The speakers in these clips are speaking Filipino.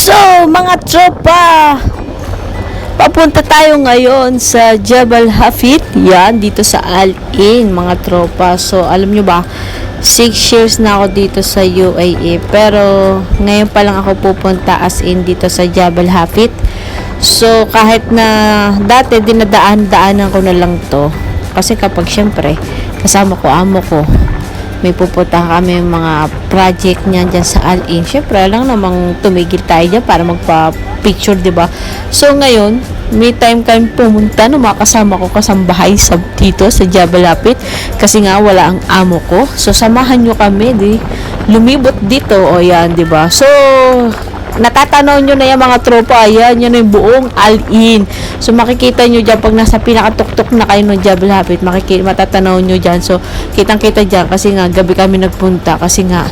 So, mga tropa, papunta tayo ngayon sa Jabal Hafid. Yan, dito sa Al-Ain, mga tropa. So, alam nyo ba, 6 years na ako dito sa UAE. Pero, ngayon pa lang ako pupunta as in dito sa Jabal Hafid. So, kahit na dati dinadaan-daanan ko na lang to. Kasi kapag syempre, kasama ko, amo ko, may pupunta kami mga project niyan dyan sa Al-Ain. Syempre, lang namang tumigil tayo dyan para magpa-picture, diba? So, ngayon, may time kami pumunta no, mga kasama ko kasambahay dito sa Jabal Hafid kasi nga wala ang amo ko. So, samahan nyo kami, lumibot dito. O yan, diba? So, natatanaw nyo na yung mga tropa, ayan, yun yung buong Al-Ain. So, makikita nyo dyan, pag nasa pinakatuktok na kayo ng Jabal Hafid, matatanaw nyo dyan. So, kitang-kita dyan, kasi nga, gabi kami nagpunta, kasi nga,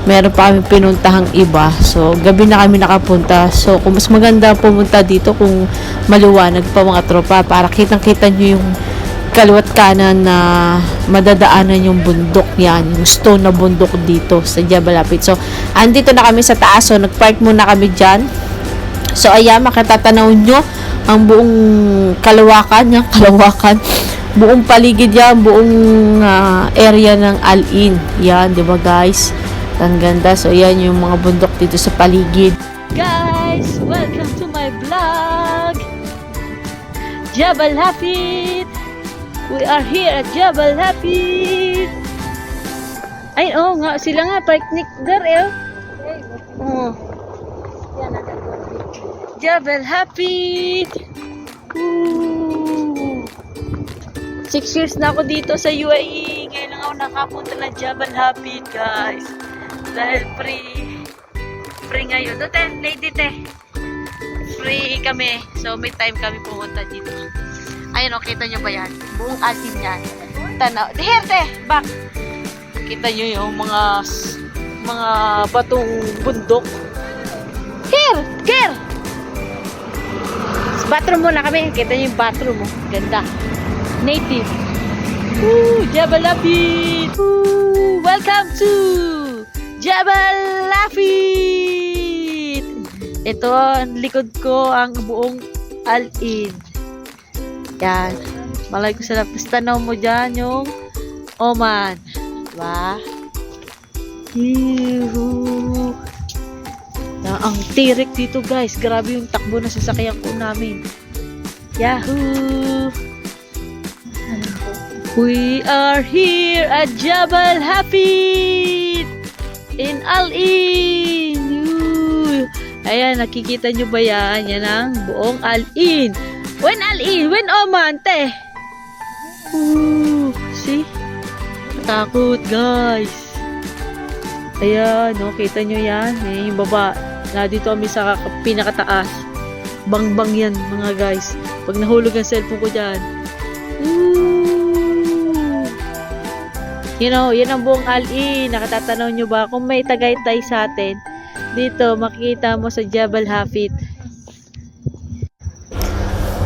meron pa kami pinuntahang iba. So, gabi na kami nakapunta. So, kung mas maganda pumunta dito, kung maliwanag pa mga tropa, para kitang-kita nyo yung kaliwat kanan na madadaanan yung bundok yan, yung stone na bundok dito sa Jabal Hafid. So, andito na kami sa taas. So, nagpark muna kami dyan. So, ayan, makatatanaw nyo ang buong kalawakan, buong paligid yan, buong area ng Al-Ain. Yan, di ba guys? Ang ganda. So, ayan yung mga bundok dito sa paligid. Guys, welcome to my vlog! Jabal Hafid! We are here at Jabal Hafid. Ay, oh nga, sila nga, picnic there, eh. Oh. Jabal Hafid. 6 years na ako dito sa UAE. Ngayon lang ako nakapunta ng Jabal Hafid, guys. Dahil free ngayon. Dote, lady te. Free kami. So, may time kami pumunta dito. Ayun o, kita nyo ba yan? Buong Al-Ain yan. Tanaw. Diherte! Back! Kita nyo yung mga batong bundok. Here! Here! Sa bathroom muna kami. Kita nyo yung bathroom mo. Ganda. Native. Woo! Jabal Hafid! Woo! Welcome to Jabal Hafid! Ito, ang likod ko, ang buong Al-Ain. Yan. Malay ko sa lapis. Tanaw mo dyan yung Oman. Diba? Yuhu. Ang tirik dito guys. Grabe yung takbo na sasakyan ko namin. Yahoo! We are here at Jabal Hafid in Al-Ain. Ayan, nakikita nyo ba yan? Yan ang buong Al-Ain. When Al-Ain, when Oman, te. See? Takot, guys. Ayan, no, kita nyo yan. Ayan yung baba. Na dito kami sa pinakataas. Bang-bang yan, mga guys. Pag nahulog ang cellphone ko dyan. You know, yan ang buong Al-Ain. Nakatatanaw nyo ba? Kung may Tagaytay sa atin, dito, makikita mo sa Jabal Hafid.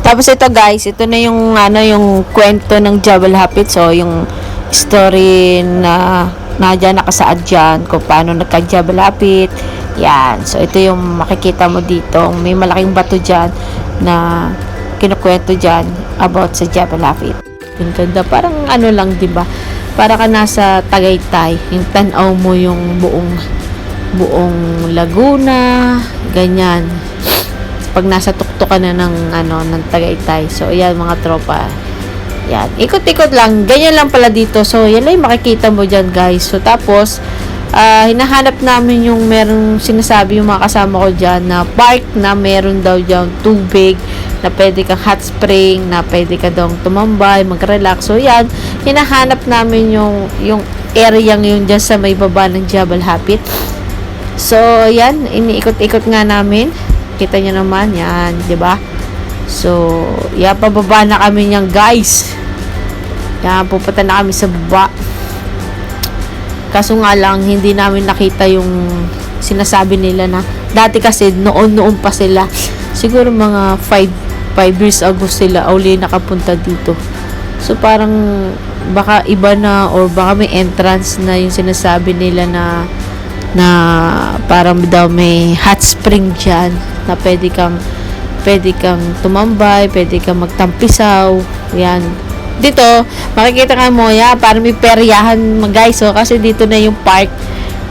Tapos ito guys, ito na yung yung kwento ng Jabal Hafid. So yung story na diyan nakasaad diyan kung paano nagka-Jabal Hafid. Yan. So ito yung makikita mo dito. May malaking bato diyan na kinukwento diyan about sa Jabal Hafid. Yung ganda, parang lang, 'di ba? Para ka nasa Tagaytay. Yung tanaw mo yung buong Laguna, ganyan. Pag nasa tuktok ka na ng Tagaytay. So, ayan mga tropa. Yan. Ikot-ikot lang. Ganyan lang pala dito. So, yan lang yung makikita mo dyan, guys. So, tapos, hinahanap namin yung merong sinasabi yung mga kasama ko dyan na park na meron daw dyan tubig na pwede kang hot spring, na pwede ka daw tumambay, mag-relax. So, yan. Hinahanap namin yung area yun dyan sa may baba ng Jabal Hafid. So, yan. Iniikot-ikot nga namin. Kita nyo naman, yan, di ba? So, yan, pababa na kami niyan, guys. Yan, pupunta na kami sa baba. Kaso nga lang, hindi namin nakita yung sinasabi nila na, dati kasi, noon pa sila. Siguro mga 5 years ago sila, uli nakapunta dito. So, parang, baka iba na, or baka may entrance na yung sinasabi nila na, na parang daw may hot spring dyan na pwede kang tumambay, pwede kang magtampisaw. Yan. Dito, makikita ka mo, parang may peryahan guys. So, kasi dito na yung park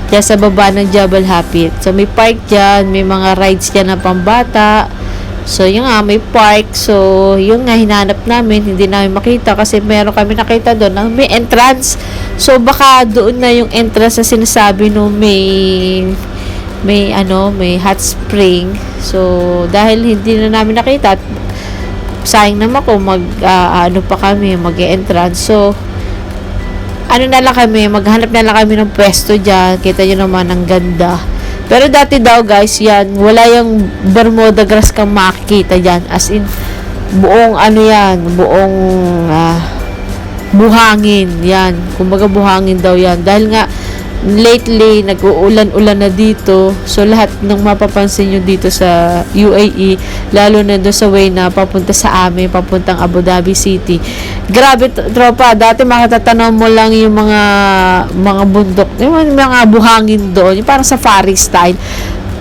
dyan sa baba ng Jabal Hapit. So, may park dyan, may mga rides dyan na pambata. So, yun nga, may park. So, yun nga, hinanap namin. Hindi namin makita kasi meron kami nakita doon na may entrance. So, baka doon na yung entrance na sinasabi no may hot spring. So, dahil hindi na namin nakita, sayang naman kung mag-entrance. So, maghanap na lang kami ng pwesto dyan. Kita nyo naman, ang ganda. Pero dati daw guys, yan, wala yung Bermuda grass kang makikita dyan. As in, buong buong buhangin. Yan, kumbaga buhangin daw yan. Dahil nga, lately, nag-uulan-ulan na dito. So, lahat ng mapapansin nyo dito sa UAE, lalo na doon sa way na papunta sa amin, papuntang Abu Dhabi City. Grabe, tropa. Dati makatatanaw mo lang yung mga bundok, yung mga buhangin doon, yung parang safari style.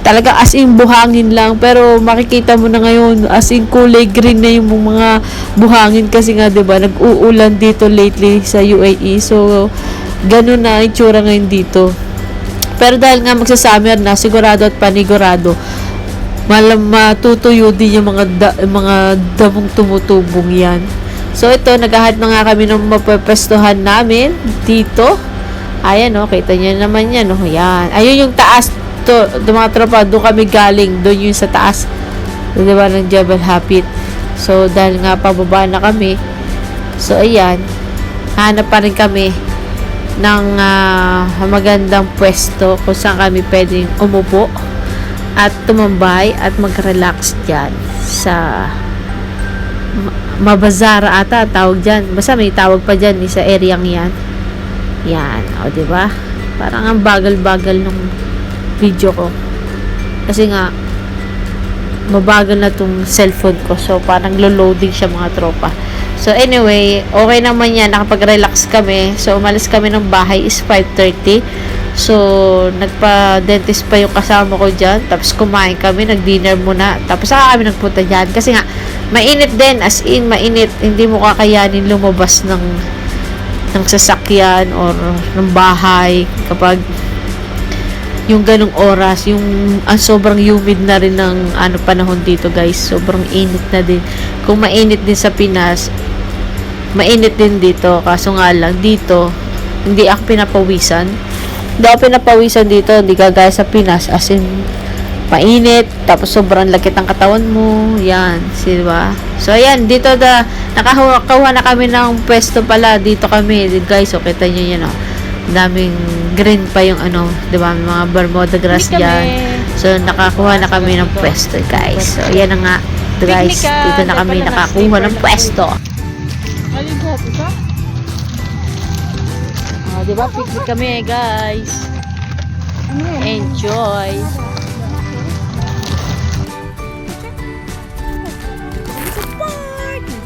Talaga as in buhangin lang, pero makikita mo na ngayon as in kulay green na yung mga buhangin kasi nga 'di ba nag-uulan dito lately sa UAE. So ganun na itsura ngayon dito. Pero dahil nga magsa-summer na, sigurado at panigurado, matutuyo din yung mga damong tumutubong yan. So, ito, naghahanap na nga kami ng mapwestuhan namin dito. Ayan, kita nyo naman yan, yan. Ayun yung taas, mga tropa, doon kami galing, doon yung sa taas, diba, ng Jabal Hapit. So, dahil nga pababa na kami, so, ayan, hanap pa rin kami ng magandang pwesto kung saan kami pwedeng umupo at tumambay at mag-relax dyan sa Mabazara ata tawag dyan. Basta may tawag pa dyan sa areang yan. Yan. O, diba? Parang ang bagal-bagal nung video ko. Kasi nga, mabagal na tong cellphone ko. So, parang loading siya mga tropa. So, anyway, okay naman yan. Nakapag-relax kami. So, umalis kami ng bahay is 5:30. So, nagpa-dentist pa yung kasama ko dyan. Tapos, kumain kami. Nag-dinner muna. Tapos, saka kami nagpunta dyan. Kasi nga, mainit din. As in, mainit. Hindi mo kakayanin lumabas ng sasakyan or ng bahay kapag yung ganong oras, yung sobrang humid na rin ng panahon dito guys, sobrang init na din. Kung mainit din sa Pinas, mainit din dito, kaso nga lang dito hindi ako pinapawisan dito, hindi kagaya sa Pinas, as in mainit, tapos sobrang lakit ang katawan mo, yan, diba? So ayan, dito nakakuha na kami ng pwesto pala, dito kami guys, so kita nyo yan, daming green pa yung diba, mga Bermuda grass dyan. So, nakakuha na kami ng pwesto, guys. So, yan na nga, guys. Dito na kami nakakuha ng pwesto. Diba, picnic kami, guys. Enjoy.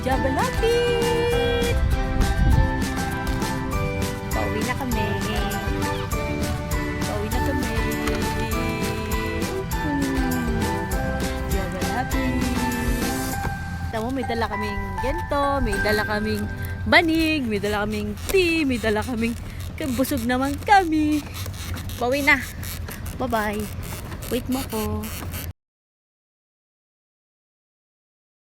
Jabal Hapit. Pauwi na kami. Jabal Hapit. Tama, may dala kaming gento, may dala kaming banig, may dala kaming tea, may dala kaming busog naman kami. Pauwi na. Bye-bye. Wait mo ko.